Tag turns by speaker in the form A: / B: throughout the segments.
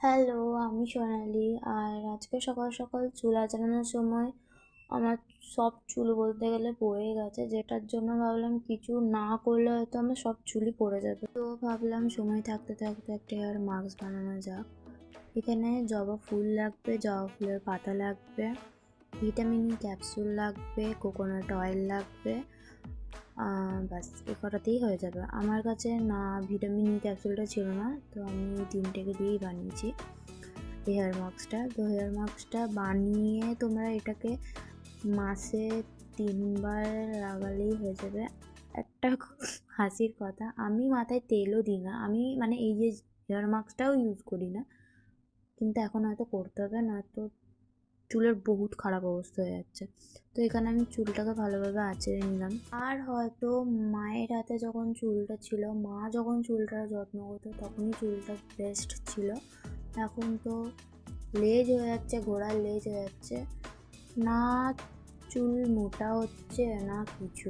A: Hello, আমি সোনালি। আর আজকে সকাল সকাল চুল আঁচড়ানোর সময় আমার সব চুল বলতে গেলে পড়ে গেছে, যেটার জন্য ভাবলাম কিছু না করলে হয়তো আমার সব চুলই পড়ে যাবে। তো ভাবলাম সময় থাকতে থাকতে একটা হেয়ার মাস্ক বানানো যাক। এখানে জবা ফুল লাগবে, জবা ফুলের পাতা লাগবে, ভিটামিন ই ক্যাপসুল লাগবে, কোকোনাট অয়েল লাগবে। ব্যাস এ কটাতেই হয়ে যাবে। আমার কাছে না ভিটামিন ই ক্যাপসুলটা ছিল না, তো আমি এই তিনটেকে দিয়েই বানিয়েছি হেয়ার মাস্কটা। তো হেয়ার মাস্কটা বানিয়ে তোমরা এটাকে মাসে 3বার লাগালেই হয়ে যাবে। একটা হাসির কথা, আমি মাথায় তেলও দিই না, আমি মানে এই যে হেয়ার মাস্কটাও ইউজ করি না, কিন্তু এখন হয়তো করতে হবে, নয়তো চুলের বহুত খারাপ অবস্থা হয়ে যাচ্ছে। তো এখানে আমি চুলটাকে ভালোভাবে আঁচড়ে নিলাম। আর হয়তো মায়ের হাতে যখন চুলটা ছিল, মা যখন চুলটার যত্ন করতো তখনই চুলটা বেস্ট ছিল। এখন তো লেজ হয়ে যাচ্ছে, ঘোড়ার লেজ হয়ে যাচ্ছে, না চুল মোটা হচ্ছে না কিছু।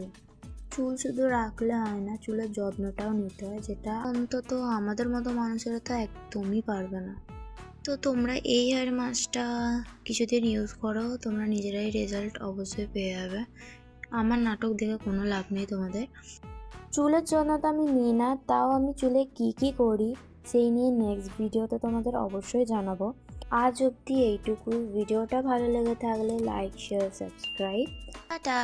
A: চুল শুধু রাখলে হয় না, চুলের যত্নটাও নিতে হয়, যেটা অন্তত আমাদের মতো মানুষেরা তো একদমই পারবে না। তো তোমরা এই হেয়ার মাস্কটা কিছুদিন ইউজ করো, তোমরা নিজেরাই রেজাল্ট অবশ্যই পেয়ে যাবে। আমার নাটক দেখে কোনো লাভ নেই তোমাদের। চুলের যত্ন তো আমি নিই না, তাও আমি চুলে কি করি সেই নিয়ে নেক্সট ভিডিওতে তোমাদের অবশ্যই জানাবো। আজ অবধি এইটুকুই। ভিডিওটা ভালো লেগে থাকলে লাইক, শেয়ার, সাবস্ক্রাইব। টাটা।